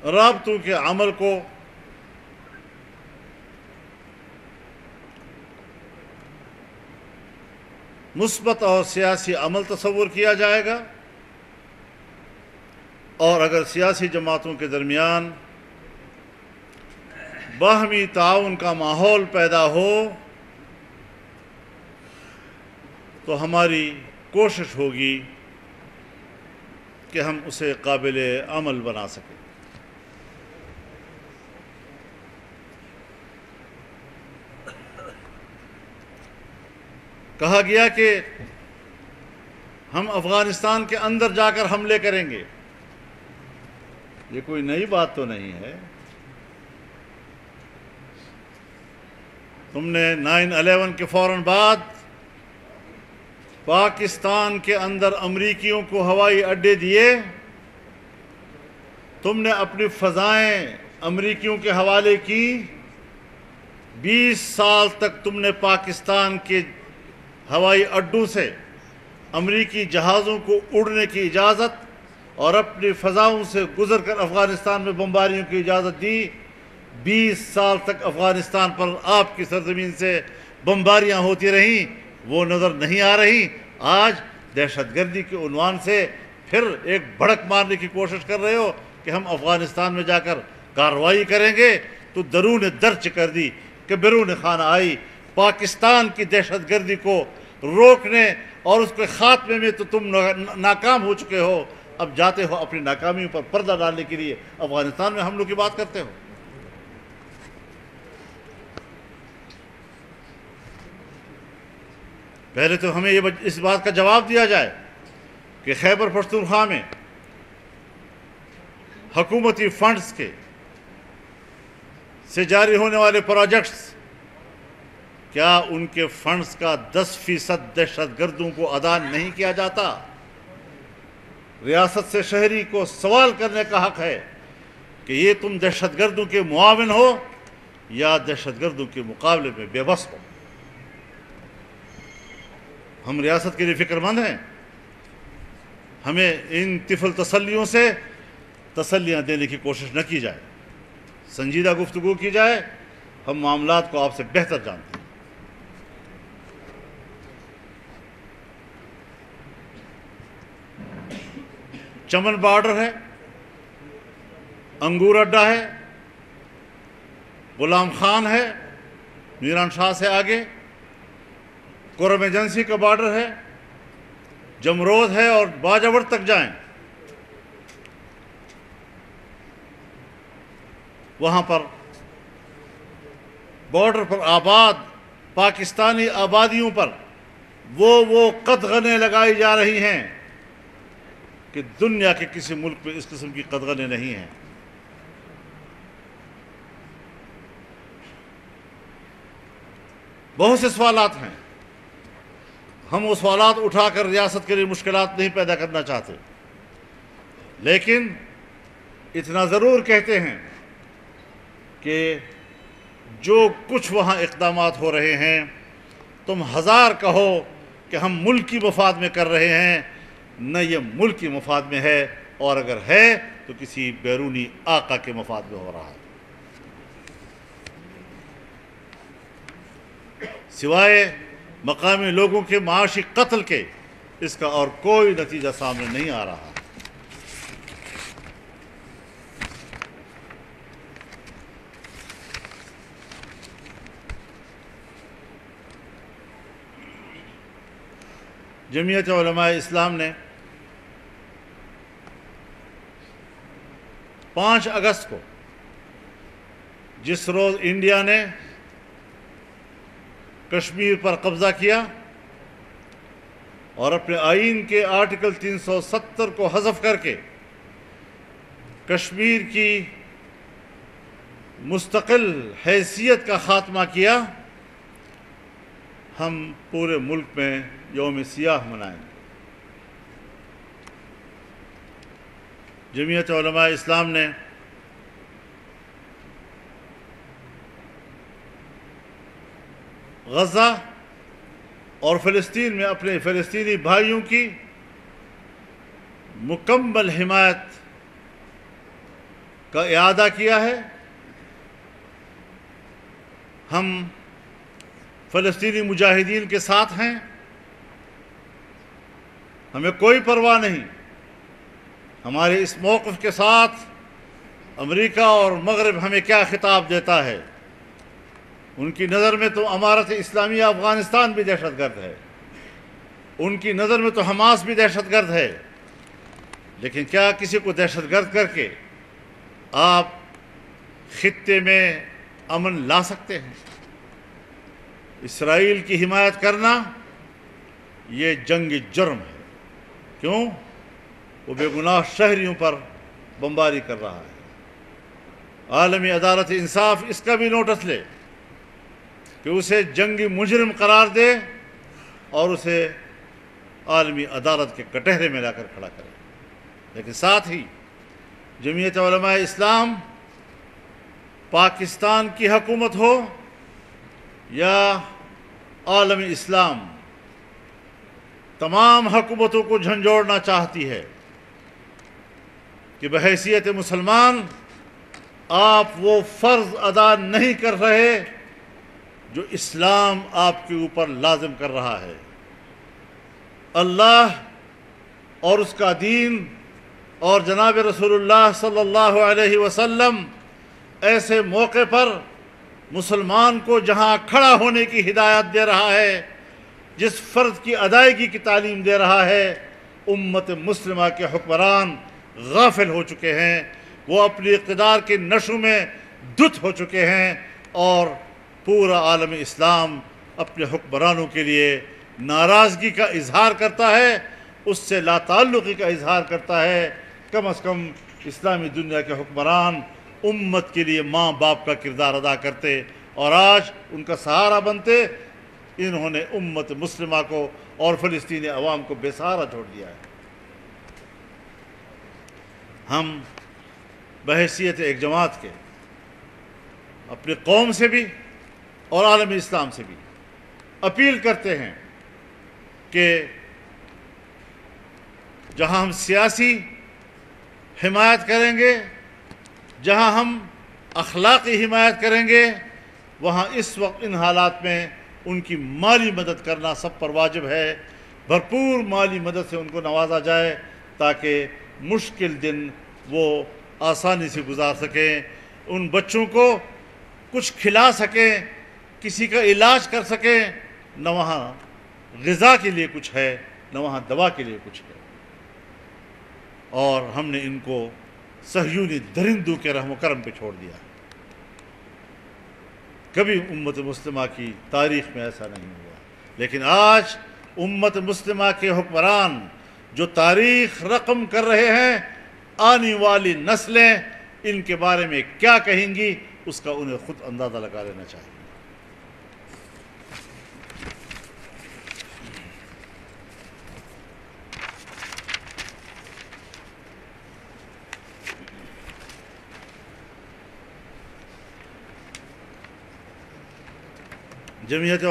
رابطوں کے عمل کو مثبت اور سیاسی عمل تصور کیا جائے گا، اور اگر سیاسی جماعتوں کے درمیان باہمی تعاون کا ماحول پیدا ہو تو ہماری کوشش ہوگی کہ ہم اسے قابل عمل بنا سکیں۔ کہا گیا کہ ہم افغانستان کے اندر جا کر حملے کریں گے۔ یہ کوئی نئی بات تو نہیں ہے۔ تم نے 9/11 کے فوراً بعد پاکستان کے اندر امریکیوں کو ہوائی اڈے دیے، تم نے اپنی فضائیں امریکیوں کے حوالے کی، 20 سال تک تم نے پاکستان کے ہوائی اڈوں سے امریکی جہازوں کو اڑنے کی اجازت اور اپنی فضاؤں سے گزر کر افغانستان میں بمباریوں کی اجازت دی۔ 20 سال تک افغانستان پر آپ کی سرزمین سے بمباریاں ہوتی رہیں، وہ نظر نہیں آ رہی۔ آج دہشت گردی کے عنوان سے پھر ایک بھڑک مارنے کی کوشش کر رہے ہو کہ ہم افغانستان میں جا کر کارروائی کریں گے، تو درون درچ کر دی کہ بیرون خانہ آئی۔ پاکستان کی دہشت گردی کو روکنے اور اس کے خاتمے میں تو تم ناکام ہو چکے ہو، اب جاتے ہو اپنی ناکامیوں پر پردہ ڈالنے کے لیے افغانستان میں حملوں کی بات کرتے ہو۔ پہلے تو ہمیں اس بات کا جواب دیا جائے کہ خیبر پختونخوا میں حکومتی فنڈز سے جاری ہونے والے پروجیکٹس، کیا ان کے فنڈز کا 10% دہشت گردوں کو ادا نہیں کیا جاتا؟ ریاست سے شہری کو سوال کرنے کا حق ہے کہ یہ تم دہشت گردوں کے معاون ہو یا دہشت گردوں کے مقابلے میں بے بس ہو۔ ہم ریاست کے لیے فکر مند ہیں، ہمیں ان طفل تسلیوں سے تسلیاں دینے کی کوشش نہ کی جائے، سنجیدہ گفتگو کی جائے۔ ہم معاملات کو آپ سے بہتر جانتے ہیں۔ چمن بارڈر ہے، انگور اڈا ہے، غلام خان ہے میران شاہ سے آگے، قرم ایجنسی کا بارڈر ہے، جمرود ہے، اور باجوڑ تک جائیں وہاں پر بارڈر پر آباد پاکستانی آبادیوں پر وہ قدغنیں لگائی جا رہی ہیں کہ دنیا کے کسی ملک میں اس قسم کی قدغنیں نہیں ہیں۔ بہت سے سوالات ہیں، ہم وہ سوالات اٹھا کر ریاست کے لیے مشکلات نہیں پیدا کرنا چاہتے، لیکن اتنا ضرور کہتے ہیں کہ جو کچھ وہاں اقدامات ہو رہے ہیں، تم ہزار کہو کہ ہم ملکی مفاد میں کر رہے ہیں، نہ یہ ملکی مفاد میں ہے، اور اگر ہے تو کسی بیرونی آقا کے مفاد میں ہو رہا ہے۔ سوائے مقامی لوگوں کے معاشی قتل کے اس کا اور کوئی نتیجہ سامنے نہیں آ رہا۔ جمعیت علماء اسلام نے 5 اگست کو، جس روز انڈیا نے کشمیر پر قبضہ کیا اور اپنے آئین کے آرٹیکل 370 کو حذف کر کے کشمیر کی مستقل حیثیت کا خاتمہ کیا، ہم پورے ملک میں یوم سیاہ منائیں گے۔ جمعیت علماء اسلام نے غزہ اور فلسطین میں اپنے فلسطینی بھائیوں کی مکمل حمایت کا اعادہ کیا ہے. ہم فلسطینی مجاہدین کے ساتھ ہیں، ہمیں کوئی پرواہ نہیں. ہمارے اس موقف کے ساتھ امریکہ اور مغرب ہمیں کیا خطاب دیتا ہے؟ ان کی نظر میں تو امارت اسلامیہ افغانستان بھی دہشت گرد ہے، ان کی نظر میں تو حماس بھی دہشت گرد ہے. لیکن کیا کسی کو دہشت گرد کر کے آپ خطے میں امن لا سکتے ہیں؟ اسرائیل کی حمایت کرنا یہ جنگ جرم ہے. کیوں؟ وہ بے گناہ شہریوں پر بمباری کر رہا ہے. عالمی عدالت انصاف اس کا بھی نوٹس لے کہ اسے جنگی مجرم قرار دے اور اسے عالمی عدالت کے کٹہرے میں لا کر کھڑا کرے. لیکن ساتھ ہی جمعیت علماء اسلام، پاکستان کی حکومت ہو یا عالم اسلام، تمام حکومتوں کو جھنجھوڑنا چاہتی ہے کہ بحیثیت مسلمان آپ وہ فرض ادا نہیں کر رہے جو اسلام آپ کے اوپر لازم کر رہا ہے. اللہ اور اس کا دین اور جناب رسول اللہ صلی اللہ علیہ وسلم ایسے موقع پر مسلمان کو جہاں کھڑا ہونے کی ہدایت دے رہا ہے، جس فرض کی ادائیگی کی تعلیم دے رہا ہے، امت مسلمہ کے حکمران غافل ہو چکے ہیں. وہ اپنی اقتدار کے نشو میں دھت ہو چکے ہیں اور پورا عالم اسلام اپنے حکمرانوں کے لیے ناراضگی کا اظہار کرتا ہے، اس سے لا تعلقی کا اظہار کرتا ہے. کم از کم اسلامی دنیا کے حکمران امت کے لیے ماں باپ کا کردار ادا کرتے اور آج ان کا سہارا بنتے. انہوں نے امت مسلمہ کو اور فلسطینی عوام کو بے سہارا چھوڑ دیا ہے. ہم بحیثیت ایک جماعت کے اپنی قوم سے بھی اور عالم اسلام سے بھی اپیل کرتے ہیں کہ جہاں ہم سیاسی حمایت کریں گے، جہاں ہم اخلاقی حمایت کریں گے، وہاں اس وقت ان حالات میں ان کی مالی مدد کرنا سب پر واجب ہے. بھرپور مالی مدد سے ان کو نوازا جائے تاکہ مشکل دن وہ آسانی سے گزار سکیں، ان بچوں کو کچھ کھلا سکیں، کسی کا علاج کر سکیں. نہ وہاں غذا کے لیے کچھ ہے، نہ وہاں دوا کے لیے کچھ ہے. اور ہم نے ان کو صہیونی درندوں کے رحم و کرم پہ چھوڑ دیا. کبھی امت مسلمہ کی تاریخ میں ایسا نہیں ہوا. لیکن آج امت مسلمہ کے حکمران جو تاریخ رقم کر رہے ہیں، آنے والی نسلیں ان کے بارے میں کیا کہیں گی اس کا انہیں خود اندازہ لگا لینا چاہیے. جمعیت